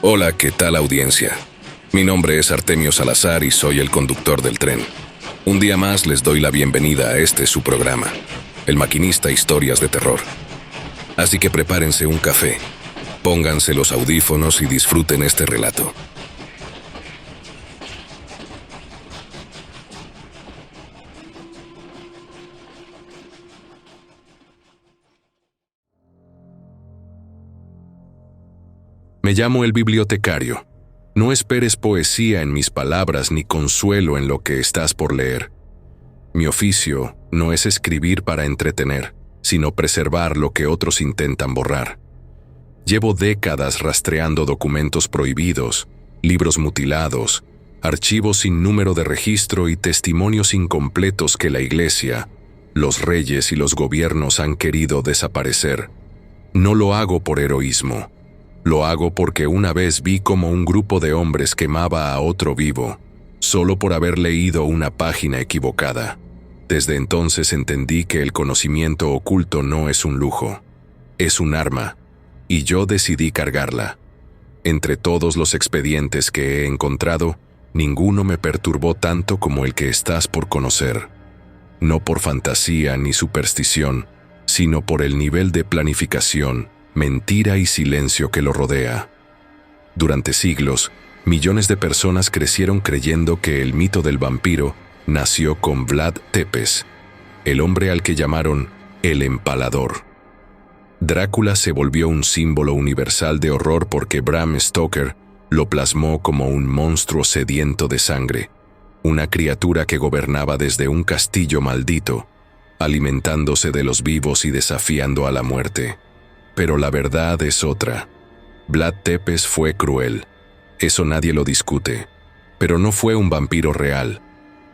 Hola, ¿qué tal audiencia? Mi nombre es Artemio Salazar y soy el conductor del tren. Un día más les doy la bienvenida a este su programa, El Maquinista Historias de Terror. Así que prepárense un café, pónganse los audífonos y disfruten este relato. Me llamo el bibliotecario. No esperes poesía en mis palabras ni consuelo en lo que estás por leer. Mi oficio no es escribir para entretener, sino preservar lo que otros intentan borrar. Llevo décadas rastreando documentos prohibidos, libros mutilados, archivos sin número de registro y testimonios incompletos que la Iglesia, los reyes y los gobiernos han querido desaparecer. No lo hago por heroísmo. Lo hago porque una vez vi cómo un grupo de hombres quemaba a otro vivo, solo por haber leído una página equivocada. Desde entonces entendí que el conocimiento oculto no es un lujo, es un arma, y yo decidí cargarla. Entre todos los expedientes que he encontrado, ninguno me perturbó tanto como el que estás por conocer. No por fantasía ni superstición, sino por el nivel de planificación, mentira y silencio que lo rodea. Durante siglos, millones de personas crecieron creyendo que el mito del vampiro nació con Vlad Tepes, el hombre al que llamaron el Empalador. Drácula se volvió un símbolo universal de horror porque Bram Stoker lo plasmó como un monstruo sediento de sangre, una criatura que gobernaba desde un castillo maldito, alimentándose de los vivos y desafiando a la muerte. Pero la verdad es otra. Vlad Tepes fue cruel. Eso nadie lo discute. Pero no fue un vampiro real.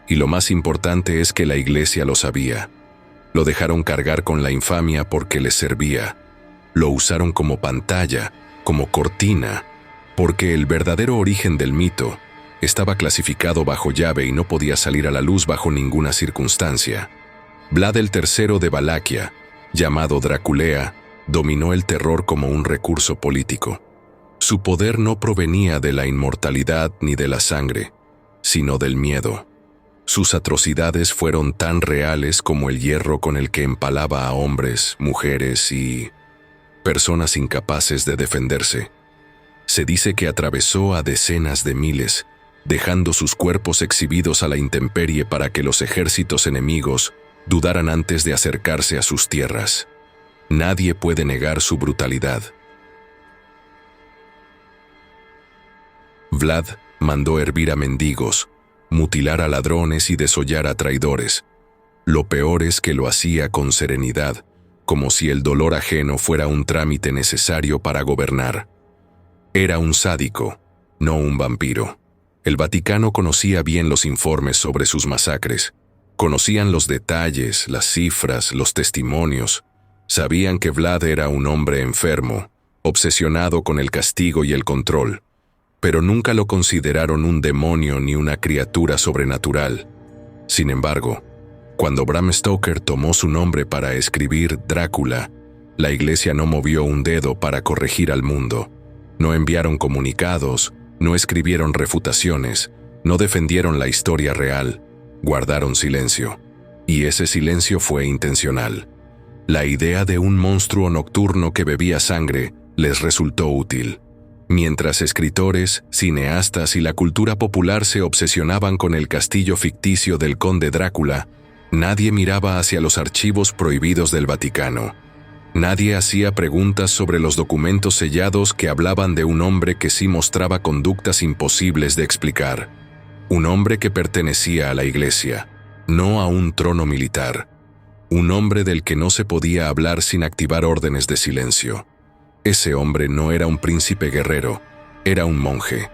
Y lo más importante es que la Iglesia lo sabía. Lo dejaron cargar con la infamia porque les servía. Lo usaron como pantalla, como cortina, porque el verdadero origen del mito estaba clasificado bajo llave y no podía salir a la luz bajo ninguna circunstancia. Vlad el III de Valaquia, llamado Draculea, dominó el terror como un recurso político. Su poder no provenía de la inmortalidad ni de la sangre, sino del miedo. Sus atrocidades fueron tan reales como el hierro con el que empalaba a hombres, mujeres y personas incapaces de defenderse. Se dice que atravesó a decenas de miles, dejando sus cuerpos exhibidos a la intemperie para que los ejércitos enemigos dudaran antes de acercarse a sus tierras. Nadie puede negar su brutalidad. Vlad mandó hervir a mendigos, mutilar a ladrones y desollar a traidores. Lo peor es que lo hacía con serenidad, como si el dolor ajeno fuera un trámite necesario para gobernar. Era un sádico, no un vampiro. El Vaticano conocía bien los informes sobre sus masacres. Conocían los detalles, las cifras, los testimonios. Sabían que Vlad era un hombre enfermo, obsesionado con el castigo y el control, pero nunca lo consideraron un demonio ni una criatura sobrenatural. Sin embargo, cuando Bram Stoker tomó su nombre para escribir Drácula, la Iglesia no movió un dedo para corregir al mundo. No enviaron comunicados, no escribieron refutaciones, no defendieron la historia real, guardaron silencio. Y ese silencio fue intencional. La idea de un monstruo nocturno que bebía sangre les resultó útil. Mientras escritores, cineastas y la cultura popular se obsesionaban con el castillo ficticio del conde Drácula, nadie miraba hacia los archivos prohibidos del Vaticano. Nadie hacía preguntas sobre los documentos sellados que hablaban de un hombre que sí mostraba conductas imposibles de explicar. Un hombre que pertenecía a la Iglesia, no a un trono militar. Un hombre del que no se podía hablar sin activar órdenes de silencio. Ese hombre no era un príncipe guerrero, era un monje.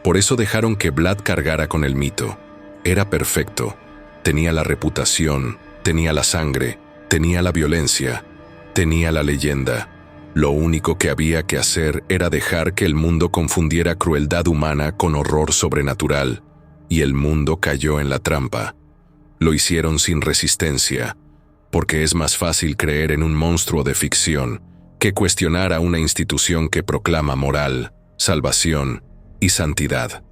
Por eso dejaron que Vlad cargara con el mito. Era perfecto, tenía la reputación, tenía la sangre, tenía la violencia, tenía la leyenda. Lo único que había que hacer era dejar que el mundo confundiera crueldad humana con horror sobrenatural, y el mundo cayó en la trampa. Lo hicieron sin resistencia, porque es más fácil creer en un monstruo de ficción que cuestionar a una institución que proclama moral, salvación y santidad.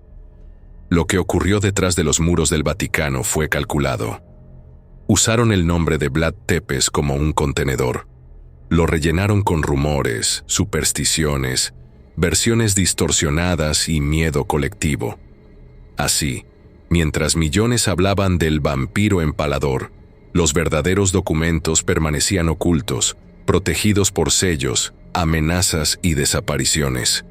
Lo que ocurrió detrás de los muros del Vaticano fue calculado. Usaron el nombre de Vlad Tepes como un contenedor. Lo rellenaron con rumores, supersticiones, versiones distorsionadas y miedo colectivo. Así, mientras millones hablaban del vampiro empalador, los verdaderos documentos permanecían ocultos, protegidos por sellos, amenazas y desapariciones.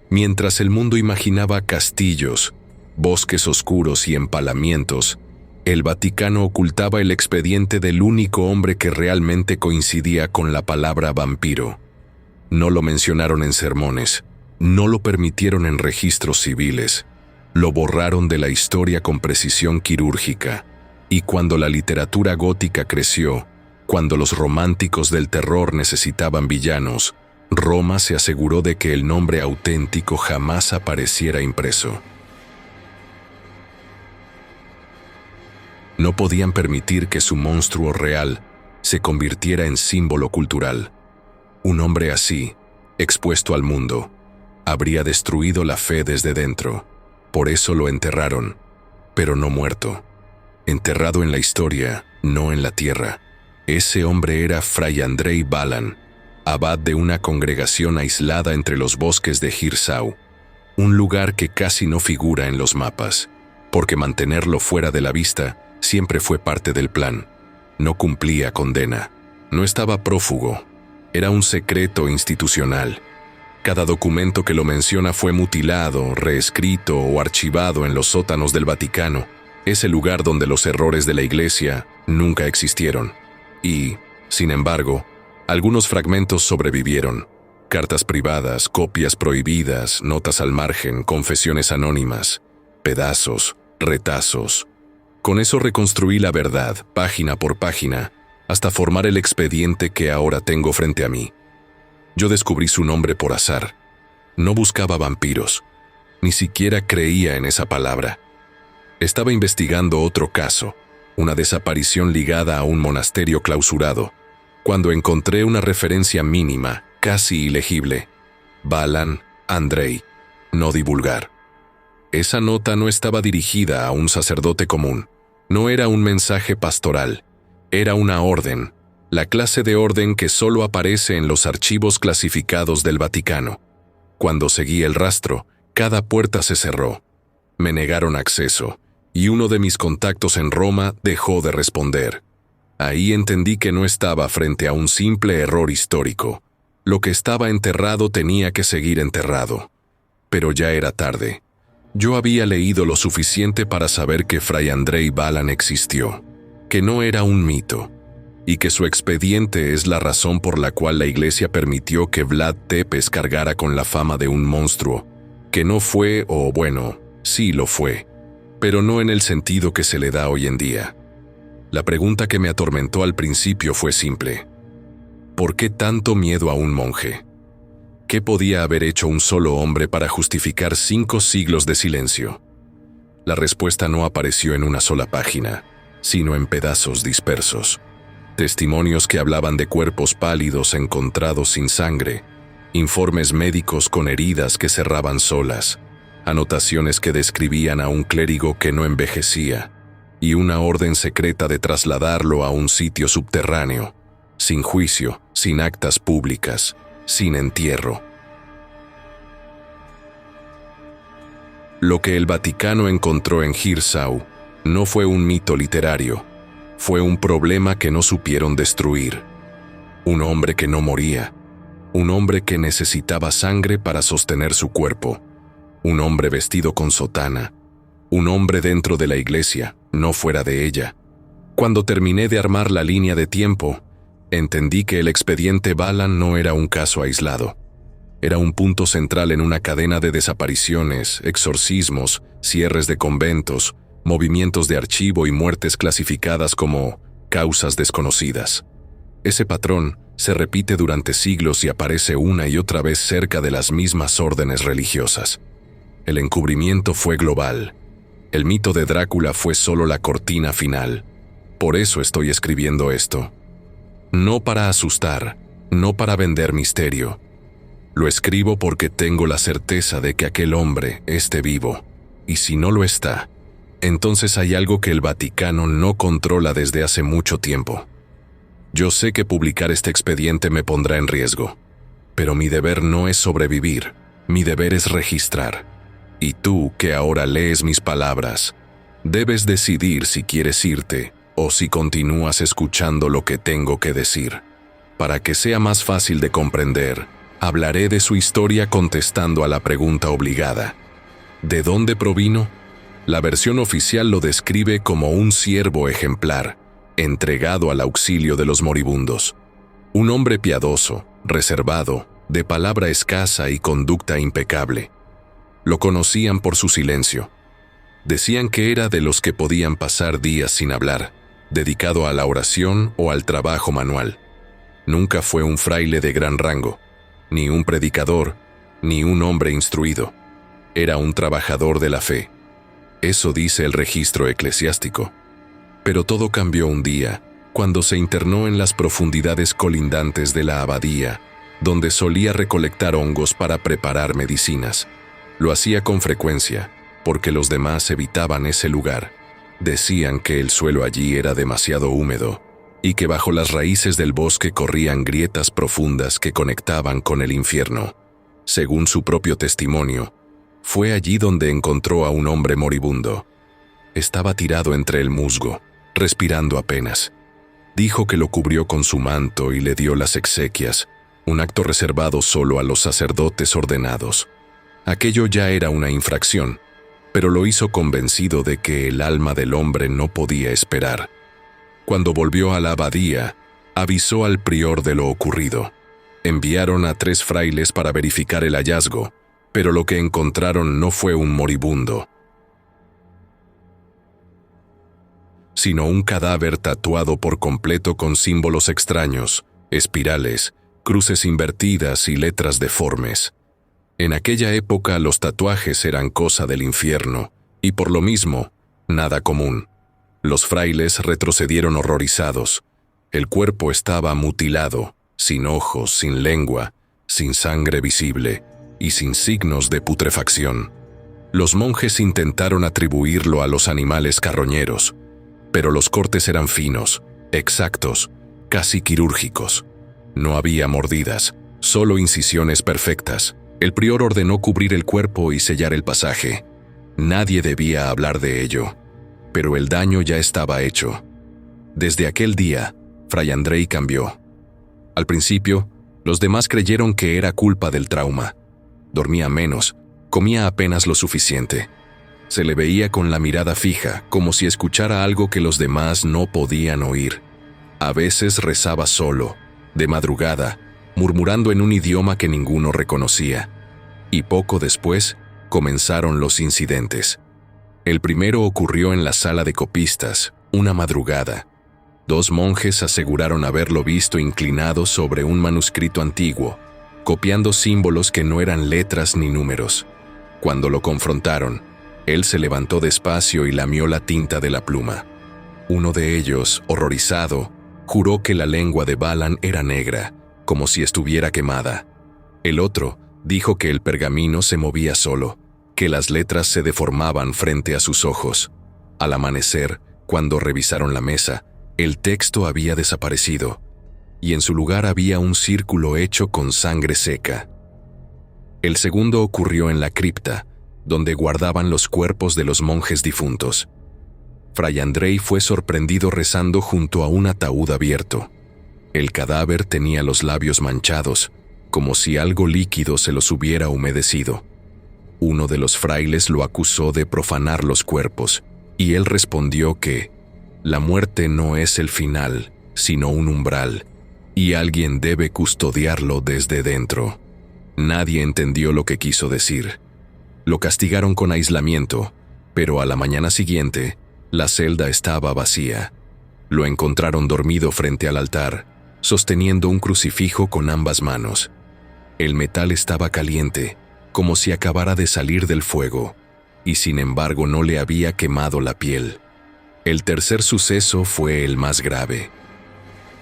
Mientras el mundo imaginaba castillos, bosques oscuros y empalamientos, el Vaticano ocultaba el expediente del único hombre que realmente coincidía con la palabra vampiro. No lo mencionaron en sermones, no lo permitieron en registros civiles, lo borraron de la historia con precisión quirúrgica. Y cuando la literatura gótica creció, cuando los románticos del terror necesitaban villanos, Roma se aseguró de que el nombre auténtico jamás apareciera impreso. No podían permitir que su monstruo real se convirtiera en símbolo cultural. Un hombre así, expuesto al mundo, habría destruido la fe desde dentro. Por eso lo enterraron, pero no muerto. Enterrado en la historia, no en la tierra. Ese hombre era Fray Andrei Balan, abad de una congregación aislada entre los bosques de Hirsau, un lugar que casi no figura en los mapas, porque mantenerlo fuera de la vista siempre fue parte del plan. No cumplía condena, no estaba prófugo, era un secreto institucional. Cada documento que lo menciona fue mutilado, reescrito o archivado en los sótanos del Vaticano, ese lugar donde los errores de la Iglesia nunca existieron. Y, sin embargo, algunos fragmentos sobrevivieron. Cartas privadas, copias prohibidas, notas al margen, confesiones anónimas, pedazos, retazos. Con eso reconstruí la verdad, página por página, hasta formar el expediente que ahora tengo frente a mí. Yo descubrí su nombre por azar. No buscaba vampiros. Ni siquiera creía en esa palabra. Estaba investigando otro caso, una desaparición ligada a un monasterio clausurado, cuando encontré una referencia mínima, casi ilegible. Balan Andrei, no divulgar. Esa nota no estaba dirigida a un sacerdote común. No era un mensaje pastoral. Era una orden. La clase de orden que solo aparece en los archivos clasificados del Vaticano. Cuando seguí el rastro, cada puerta se cerró. Me negaron acceso, y uno de mis contactos en Roma dejó de responder. Ahí entendí que no estaba frente a un simple error histórico. Lo que estaba enterrado tenía que seguir enterrado. Pero ya era tarde. Yo había leído lo suficiente para saber que Fray Andrei Balan existió, que no era un mito, y que su expediente es la razón por la cual la Iglesia permitió que Vlad Tepes cargara con la fama de un monstruo, que no fue, o bueno, sí lo fue, pero no en el sentido que se le da hoy en día. La pregunta que me atormentó al principio fue simple. ¿Por qué tanto miedo a un monje? ¿Qué podía haber hecho un solo hombre para justificar 5 siglos de silencio? La respuesta no apareció en una sola página, sino en pedazos dispersos. Testimonios que hablaban de cuerpos pálidos encontrados sin sangre, informes médicos con heridas que cerraban solas, anotaciones que describían a un clérigo que no envejecía, y una orden secreta de trasladarlo a un sitio subterráneo, sin juicio, sin actas públicas, sin entierro. Lo que el Vaticano encontró en Hirsau no fue un mito literario, fue un problema que no supieron destruir. Un hombre que no moría, un hombre que necesitaba sangre para sostener su cuerpo, un hombre vestido con sotana, un hombre dentro de la iglesia, no fuera de ella. Cuando terminé de armar la línea de tiempo, entendí que el expediente Balan no era un caso aislado. Era un punto central en una cadena de desapariciones, exorcismos, cierres de conventos, movimientos de archivo y muertes clasificadas como causas desconocidas. Ese patrón se repite durante siglos y aparece una y otra vez cerca de las mismas órdenes religiosas. El encubrimiento fue global. El mito de Drácula fue solo la cortina final. Por eso estoy escribiendo esto. No para asustar, no para vender misterio. Lo escribo porque tengo la certeza de que aquel hombre esté vivo, y si no lo está, entonces hay algo que el Vaticano no controla desde hace mucho tiempo. Yo sé que publicar este expediente me pondrá en riesgo, pero mi deber no es sobrevivir, mi deber es registrar. Y tú, que ahora lees mis palabras, debes decidir si quieres irte o si continúas escuchando lo que tengo que decir. Para que sea más fácil de comprender, hablaré de su historia contestando a la pregunta obligada. ¿De dónde provino? La versión oficial lo describe como un siervo ejemplar, entregado al auxilio de los moribundos. Un hombre piadoso, reservado, de palabra escasa y conducta impecable. Lo conocían por su silencio. Decían que era de los que podían pasar días sin hablar, dedicado a la oración o al trabajo manual. Nunca fue un fraile de gran rango, ni un predicador, ni un hombre instruido. Era un trabajador de la fe. Eso dice el registro eclesiástico. Pero todo cambió un día, cuando se internó en las profundidades colindantes de la abadía, donde solía recolectar hongos para preparar medicinas. Lo hacía con frecuencia, porque los demás evitaban ese lugar. Decían que el suelo allí era demasiado húmedo, y que bajo las raíces del bosque corrían grietas profundas que conectaban con el infierno. Según su propio testimonio, fue allí donde encontró a un hombre moribundo. Estaba tirado entre el musgo, respirando apenas. Dijo que lo cubrió con su manto y le dio las exequias, un acto reservado solo a los sacerdotes ordenados. Aquello ya era una infracción, pero lo hizo convencido de que el alma del hombre no podía esperar. Cuando volvió a la abadía, avisó al prior de lo ocurrido. Enviaron a 3 frailes para verificar el hallazgo, pero lo que encontraron no fue un moribundo, sino un cadáver tatuado por completo con símbolos extraños, espirales, cruces invertidas y letras deformes. En aquella época los tatuajes eran cosa del infierno, y por lo mismo, nada común. Los frailes retrocedieron horrorizados. El cuerpo estaba mutilado, sin ojos, sin lengua, sin sangre visible y sin signos de putrefacción. Los monjes intentaron atribuirlo a los animales carroñeros, pero los cortes eran finos, exactos, casi quirúrgicos. No había mordidas, solo incisiones perfectas. El prior ordenó cubrir el cuerpo y sellar el pasaje. Nadie debía hablar de ello, pero el daño ya estaba hecho. Desde aquel día, Fray Andrei cambió. Al principio, los demás creyeron que era culpa del trauma. Dormía menos, comía apenas lo suficiente. Se le veía con la mirada fija, como si escuchara algo que los demás no podían oír. A veces rezaba solo, de madrugada, murmurando en un idioma que ninguno reconocía. Y poco después, comenzaron los incidentes. El primero ocurrió en la sala de copistas, una madrugada. 2 monjes aseguraron haberlo visto inclinado sobre un manuscrito antiguo, copiando símbolos que no eran letras ni números. Cuando lo confrontaron, él se levantó despacio y lamió la tinta de la pluma. Uno de ellos, horrorizado, juró que la lengua de Balan era negra, como si estuviera quemada. El otro dijo que el pergamino se movía solo, que las letras se deformaban frente a sus ojos. Al amanecer, cuando revisaron la mesa, el texto había desaparecido, y en su lugar había un círculo hecho con sangre seca. El segundo ocurrió en la cripta, donde guardaban los cuerpos de los monjes difuntos. Fray Andrei fue sorprendido rezando junto a un ataúd abierto. El cadáver tenía los labios manchados, como si algo líquido se los hubiera humedecido. Uno de los frailes lo acusó de profanar los cuerpos, y él respondió que la muerte no es el final, sino un umbral, y alguien debe custodiarlo desde dentro. Nadie entendió lo que quiso decir. Lo castigaron con aislamiento, pero a la mañana siguiente, la celda estaba vacía. Lo encontraron dormido frente al altar, sosteniendo un crucifijo con ambas manos. El metal estaba caliente, como si acabara de salir del fuego, y sin embargo no le había quemado la piel. El tercer suceso fue el más grave.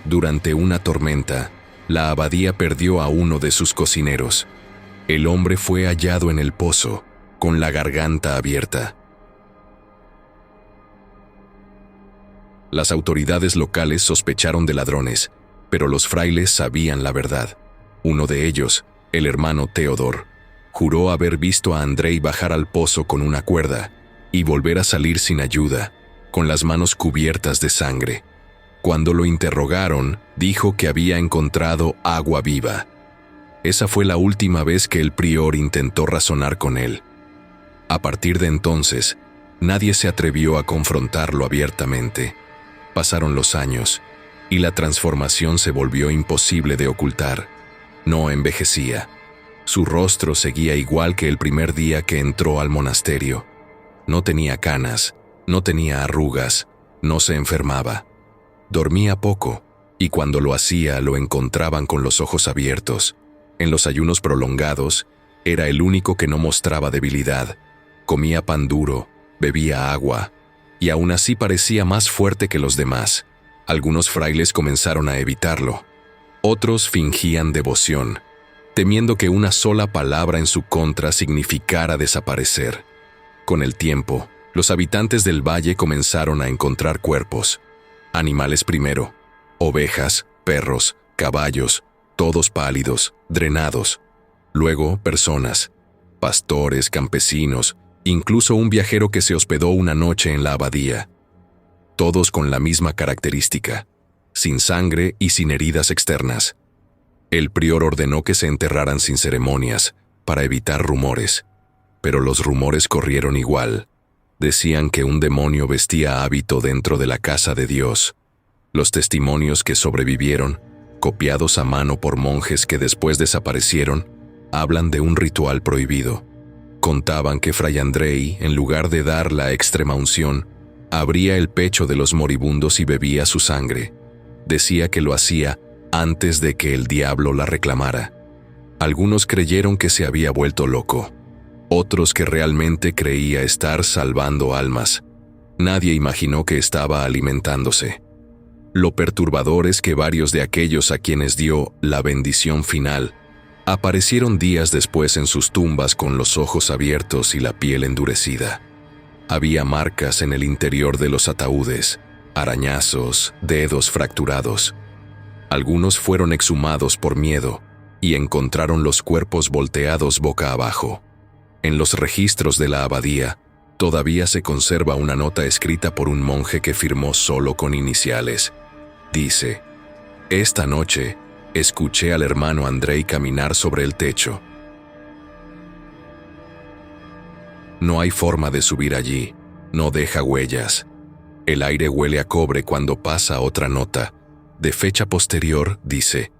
Durante una tormenta, la abadía perdió a uno de sus cocineros. El hombre fue hallado en el pozo, con la garganta abierta. Las autoridades locales sospecharon de ladrones, pero los frailes sabían la verdad. Uno de ellos, el hermano Teodor, juró haber visto a Andrei bajar al pozo con una cuerda y volver a salir sin ayuda, con las manos cubiertas de sangre. Cuando lo interrogaron, dijo que había encontrado agua viva. Esa fue la última vez que el prior intentó razonar con él. A partir de entonces, nadie se atrevió a confrontarlo abiertamente. Pasaron los años, y la transformación se volvió imposible de ocultar. No envejecía. Su rostro seguía igual que el primer día que entró al monasterio. No tenía canas, no tenía arrugas, no se enfermaba. Dormía poco, y cuando lo hacía lo encontraban con los ojos abiertos. En los ayunos prolongados, era el único que no mostraba debilidad. Comía pan duro, bebía agua, y aún así parecía más fuerte que los demás. Algunos frailes comenzaron a evitarlo. Otros fingían devoción, temiendo que una sola palabra en su contra significara desaparecer. Con el tiempo, los habitantes del valle comenzaron a encontrar cuerpos. Animales primero, ovejas, perros, caballos, todos pálidos, drenados. Luego, personas, pastores, campesinos, incluso un viajero que se hospedó una noche en la abadía. Todos con la misma característica, sin sangre y sin heridas externas. El prior ordenó que se enterraran sin ceremonias, para evitar rumores. Pero los rumores corrieron igual. Decían que un demonio vestía hábito dentro de la casa de Dios. Los testimonios que sobrevivieron, copiados a mano por monjes que después desaparecieron, hablan de un ritual prohibido. Contaban que Fray Andrei, en lugar de dar la extrema unción, abría el pecho de los moribundos y bebía su sangre. Decía que lo hacía antes de que el diablo la reclamara. Algunos creyeron que se había vuelto loco. Otros que realmente creía estar salvando almas. Nadie imaginó que estaba alimentándose. Lo perturbador es que varios de aquellos a quienes dio la bendición final aparecieron días después en sus tumbas con los ojos abiertos y la piel endurecida. Había marcas en el interior de los ataúdes, arañazos, dedos fracturados. Algunos fueron exhumados por miedo y encontraron los cuerpos volteados boca abajo. En los registros de la abadía, todavía se conserva una nota escrita por un monje que firmó solo con iniciales. Dice: «Esta noche escuché al hermano Andrei caminar sobre el techo. No hay forma de subir allí, no deja huellas. El aire huele a cobre cuando pasa otra nota. De fecha posterior dice: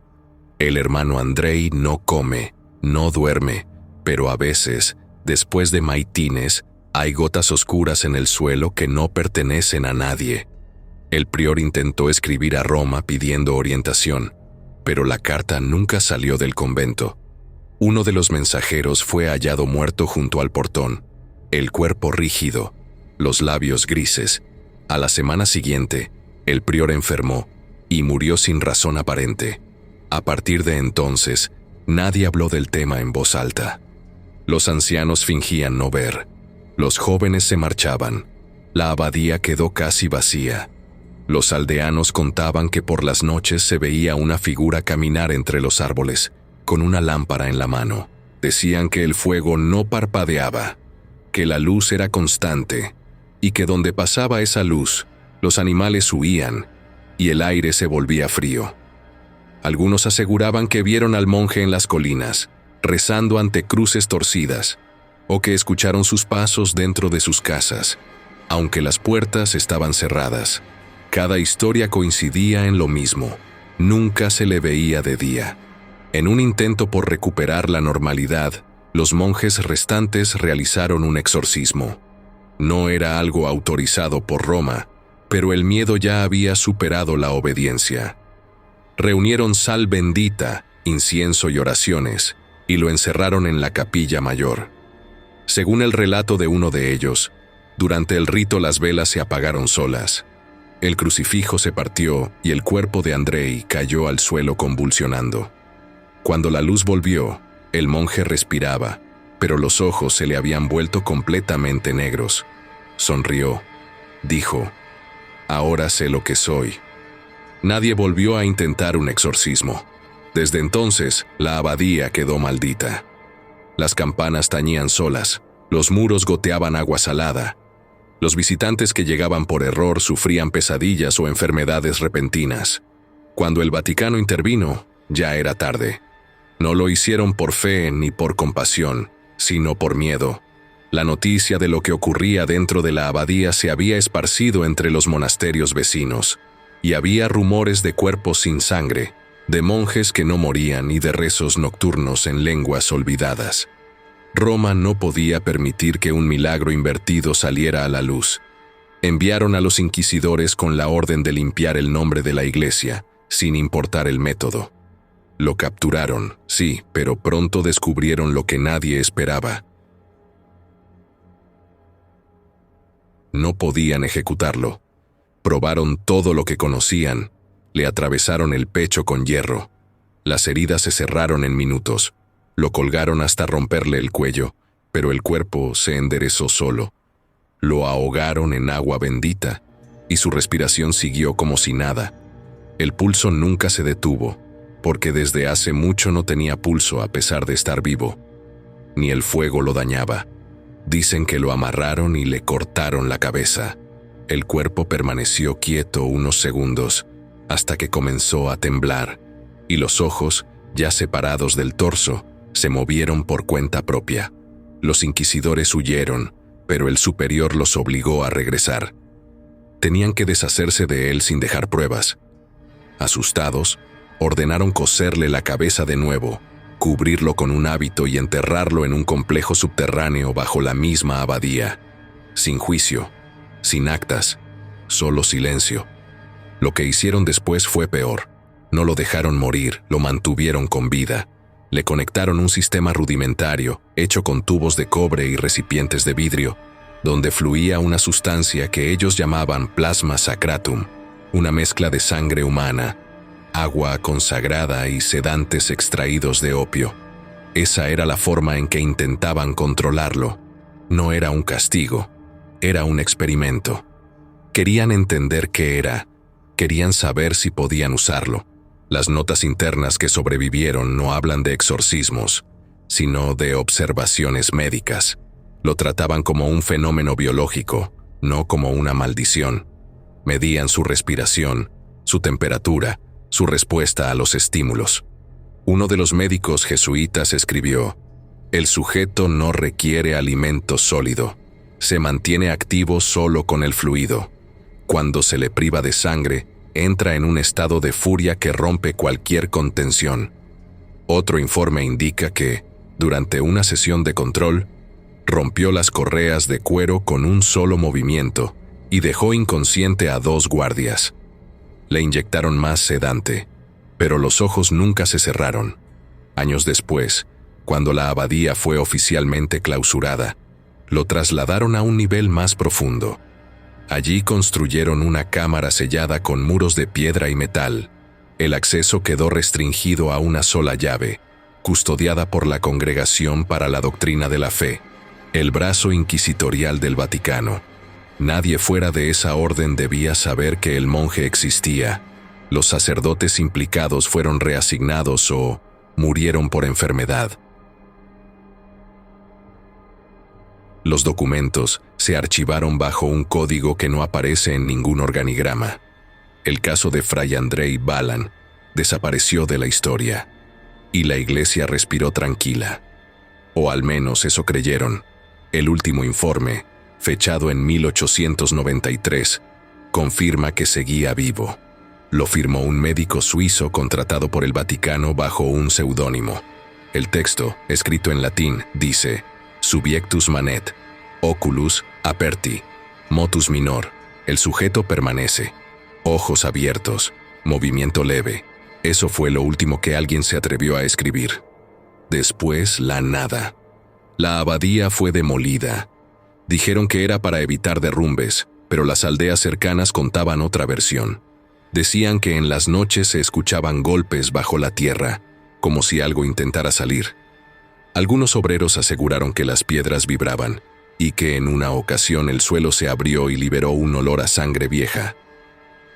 el hermano Andrei no come, no duerme, pero a veces, después de maitines, hay gotas oscuras en el suelo que no pertenecen a nadie». El prior intentó escribir a Roma pidiendo orientación, pero la carta nunca salió del convento. Uno de los mensajeros fue hallado muerto junto al portón, el cuerpo rígido, los labios grises. A la semana siguiente, el prior enfermó y murió sin razón aparente. A partir de entonces, nadie habló del tema en voz alta. Los ancianos fingían no ver. Los jóvenes se marchaban. La abadía quedó casi vacía. Los aldeanos contaban que por las noches se veía una figura caminar entre los árboles, con una lámpara en la mano. Decían que el fuego no parpadeaba, que la luz era constante, y que donde pasaba esa luz, los animales huían, y el aire se volvía frío. Algunos aseguraban que vieron al monje en las colinas, rezando ante cruces torcidas, o que escucharon sus pasos dentro de sus casas, aunque las puertas estaban cerradas. Cada historia coincidía en lo mismo: nunca se le veía de día. En un intento por recuperar la normalidad, los monjes restantes realizaron un exorcismo. No era algo autorizado por Roma, pero el miedo ya había superado la obediencia. Reunieron sal bendita, incienso y oraciones, y lo encerraron en la capilla mayor. Según el relato de uno de ellos, durante el rito las velas se apagaron solas. El crucifijo se partió y el cuerpo de Andrei cayó al suelo convulsionando. Cuando la luz volvió, El monje respiraba, pero los ojos se le habían vuelto completamente negros. Sonrió. Dijo: «Ahora sé lo que soy». Nadie volvió a intentar un exorcismo. Desde entonces, la abadía quedó maldita. Las campanas tañían solas, los muros goteaban agua salada. Los visitantes que llegaban por error sufrían pesadillas o enfermedades repentinas. Cuando el Vaticano intervino, ya era tarde. No lo hicieron por fe ni por compasión, sino por miedo. La noticia de lo que ocurría dentro de la abadía se había esparcido entre los monasterios vecinos, y había rumores de cuerpos sin sangre, de monjes que no morían y de rezos nocturnos en lenguas olvidadas. Roma no podía permitir que un milagro invertido saliera a la luz. Enviaron a los inquisidores con la orden de limpiar el nombre de la iglesia, sin importar el método. Lo capturaron, sí, pero pronto descubrieron lo que nadie esperaba. No podían ejecutarlo. Probaron todo lo que conocían. Le atravesaron el pecho con hierro. Las heridas se cerraron en minutos. Lo colgaron hasta romperle el cuello, pero el cuerpo se enderezó solo. Lo ahogaron en agua bendita, y su respiración siguió como si nada. El pulso nunca se detuvo, porque desde hace mucho no tenía pulso a pesar de estar vivo. Ni el fuego lo dañaba. Dicen que lo amarraron y le cortaron la cabeza. El cuerpo permaneció quieto unos segundos, hasta que comenzó a temblar, y los ojos, ya separados del torso, se movieron por cuenta propia. Los inquisidores huyeron, pero el superior los obligó a regresar. Tenían que deshacerse de él sin dejar pruebas. Asustados, ordenaron coserle la cabeza de nuevo, cubrirlo con un hábito y enterrarlo en un complejo subterráneo bajo la misma abadía. Sin juicio, sin actas, solo silencio. Lo que hicieron después fue peor. No lo dejaron morir, lo mantuvieron con vida. Le conectaron un sistema rudimentario, hecho con tubos de cobre y recipientes de vidrio, donde fluía una sustancia que ellos llamaban plasma sacratum, una mezcla de sangre humana, agua consagrada y sedantes extraídos de opio. Esa era la forma en que intentaban controlarlo. No era un castigo, era un experimento. Querían entender qué era, querían saber si podían usarlo. Las notas internas que sobrevivieron no hablan de exorcismos, sino de observaciones médicas. Lo trataban como un fenómeno biológico, no como una maldición. Medían su respiración, su temperatura, su respuesta a los estímulos. Uno de los médicos jesuitas escribió: «El sujeto no requiere alimento sólido, se mantiene activo solo con el fluido. Cuando se le priva de sangre, entra en un estado de furia que rompe cualquier contención». Otro informe indica que, durante una sesión de control, rompió las correas de cuero con un solo movimiento y dejó inconsciente a 2 guardias. Le inyectaron más sedante, pero los ojos nunca se cerraron. Años después, cuando la abadía fue oficialmente clausurada, lo trasladaron a un nivel más profundo. Allí construyeron una cámara sellada con muros de piedra y metal. El acceso quedó restringido a una sola llave, custodiada por la Congregación para la Doctrina de la Fe, el brazo inquisitorial del Vaticano. Nadie fuera de esa orden debía saber que el monje existía. Los sacerdotes implicados fueron reasignados o murieron por enfermedad. Los documentos se archivaron bajo un código que no aparece en ningún organigrama. El caso de Fray Andrei Balan desapareció de la historia, y la iglesia respiró tranquila. O al menos eso creyeron. El último informe, fechado en 1893, confirma que seguía vivo. Lo firmó un médico suizo contratado por el Vaticano bajo un seudónimo. El texto, escrito en latín, dice: Subiectus manet, oculus aperti, motus minor. El sujeto permanece. Ojos abiertos, movimiento leve. Eso fue lo último que alguien se atrevió a escribir. Después, la nada. La abadía fue demolida. Dijeron que era para evitar derrumbes, pero las aldeas cercanas contaban otra versión. Decían que en las noches se escuchaban golpes bajo la tierra, como si algo intentara salir. Algunos obreros aseguraron que las piedras vibraban y que en una ocasión el suelo se abrió y liberó un olor a sangre vieja.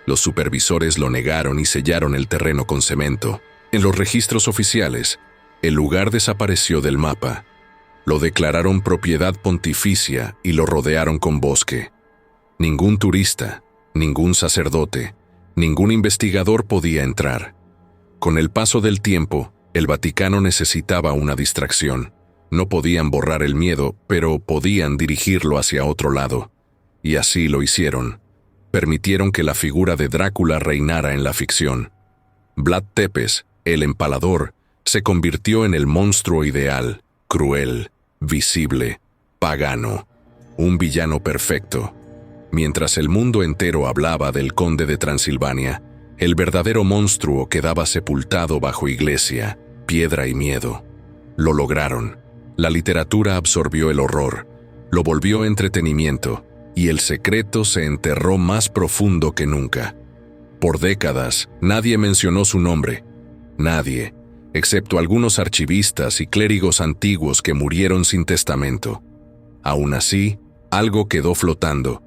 Los supervisores lo negaron y sellaron el terreno con cemento. En los registros oficiales, el lugar desapareció del mapa. Lo declararon propiedad pontificia y lo rodearon con bosque. Ningún turista, ningún sacerdote, ningún investigador podía entrar. Con el paso del tiempo, el Vaticano necesitaba una distracción. No podían borrar el miedo, pero podían dirigirlo hacia otro lado. Y así lo hicieron. Permitieron que la figura de Drácula reinara en la ficción. Vlad Tepes, el empalador, se convirtió en el monstruo ideal, cruel, visible, pagano, un villano perfecto. Mientras el mundo entero hablaba del conde de Transilvania, el verdadero monstruo quedaba sepultado bajo iglesia, piedra y miedo. Lo lograron. La literatura absorbió el horror, lo volvió entretenimiento, y el secreto se enterró más profundo que nunca. Por décadas, nadie mencionó su nombre. Nadie, excepto algunos archivistas y clérigos antiguos que murieron sin testamento. Aún así, algo quedó flotando.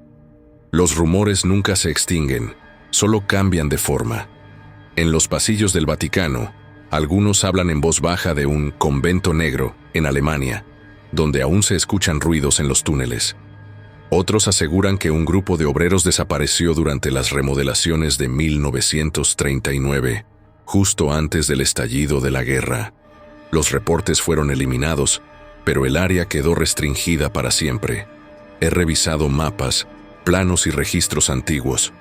Los rumores nunca se extinguen, solo cambian de forma. En los pasillos del Vaticano, algunos hablan en voz baja de un convento negro en Alemania, donde aún se escuchan ruidos en los túneles. Otros aseguran que un grupo de obreros desapareció durante las remodelaciones de 1939, justo antes del estallido de la guerra. Los reportes fueron eliminados, pero el área quedó restringida para siempre. He revisado mapas, planos y registros antiguos.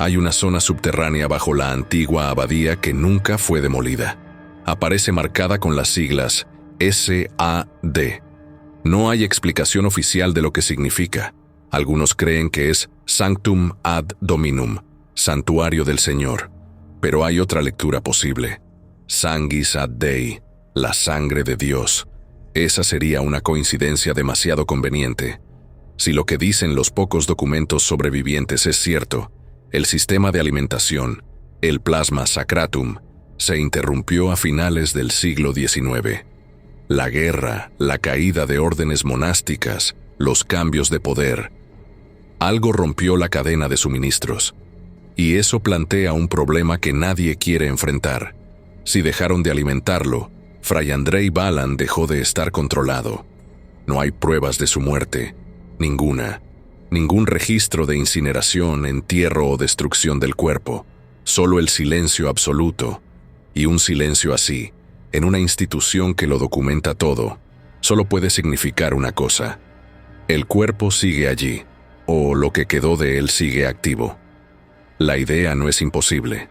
Hay una zona subterránea bajo la antigua abadía que nunca fue demolida. Aparece marcada con las siglas SAD. No hay explicación oficial de lo que significa. Algunos creen que es Sanctum ad Dominum, santuario del Señor. Pero hay otra lectura posible. Sanguis ad Dei, la sangre de Dios. Esa sería una coincidencia demasiado conveniente. Si lo que dicen los pocos documentos sobrevivientes es cierto, el sistema de alimentación, el plasma sacratum, se interrumpió a finales del siglo XIX. La guerra, la caída de órdenes monásticas, los cambios de poder. Algo rompió la cadena de suministros. Y eso plantea un problema que nadie quiere enfrentar. Si dejaron de alimentarlo, Fray Andrei Balan dejó de estar controlado. No hay pruebas de su muerte. Ninguna. Ningún registro de incineración, entierro o destrucción del cuerpo. Solo el silencio absoluto. Y un silencio así, en una institución que lo documenta todo, solo puede significar una cosa. El cuerpo sigue allí, o lo que quedó de él sigue activo. La idea no es imposible.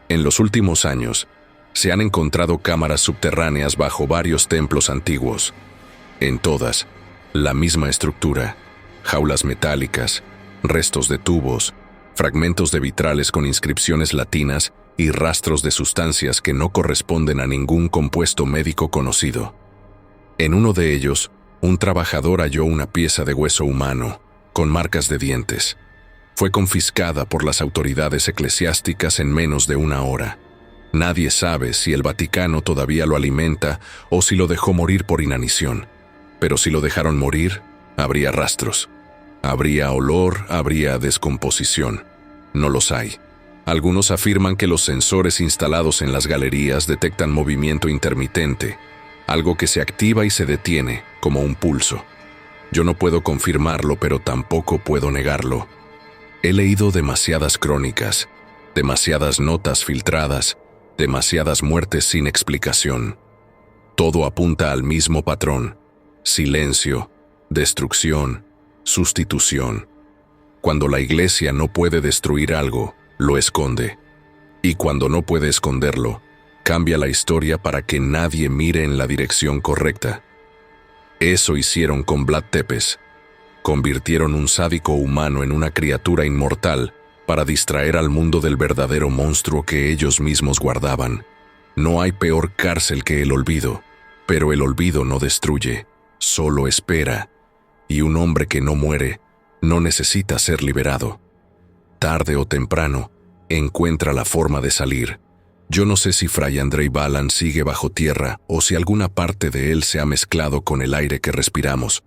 En los últimos años, se han encontrado cámaras subterráneas bajo varios templos antiguos. En todas, la misma estructura, jaulas metálicas, restos de tubos, fragmentos de vitrales con inscripciones latinas y rastros de sustancias que no corresponden a ningún compuesto médico conocido. En uno de ellos, un trabajador halló una pieza de hueso humano, con marcas de dientes. Fue confiscada por las autoridades eclesiásticas en menos de una hora. Nadie sabe si el Vaticano todavía lo alimenta o si lo dejó morir por inanición. Pero si lo dejaron morir, habría rastros. Habría olor, habría descomposición. No los hay. Algunos afirman que los sensores instalados en las galerías detectan movimiento intermitente, algo que se activa y se detiene, como un pulso. Yo no puedo confirmarlo, pero tampoco puedo negarlo. He leído demasiadas crónicas, demasiadas notas filtradas, demasiadas muertes sin explicación. Todo apunta al mismo patrón: silencio, destrucción, sustitución. Cuando la Iglesia no puede destruir algo, lo esconde. Y cuando no puede esconderlo, cambia la historia para que nadie mire en la dirección correcta. Eso hicieron con Vlad Tepes. Convirtieron un sádico humano en una criatura inmortal para distraer al mundo del verdadero monstruo que ellos mismos guardaban. No hay peor cárcel que el olvido, pero el olvido no destruye, solo espera. Y un hombre que no muere no necesita ser liberado. Tarde o temprano, encuentra la forma de salir, Yo no sé si Fray Andrei Balan sigue bajo tierra o si alguna parte de él se ha mezclado con el aire que respiramos.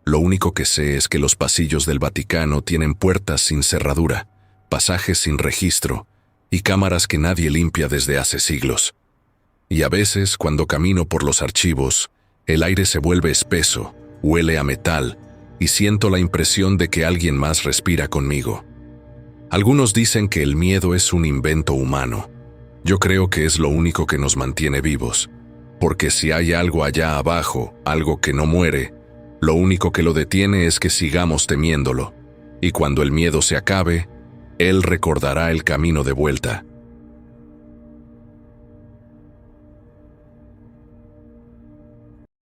Lo único que sé es que los pasillos del Vaticano tienen puertas sin cerradura, pasajes sin registro y cámaras que nadie limpia desde hace siglos. Y a veces, cuando camino por los archivos, el aire se vuelve espeso, huele a metal y siento la impresión de que alguien más respira conmigo. Algunos dicen que el miedo es un invento humano. Yo creo que es lo único que nos mantiene vivos, porque si hay algo allá abajo, algo que no muere, lo único que lo detiene es que sigamos temiéndolo, y cuando el miedo se acabe, él recordará el camino de vuelta,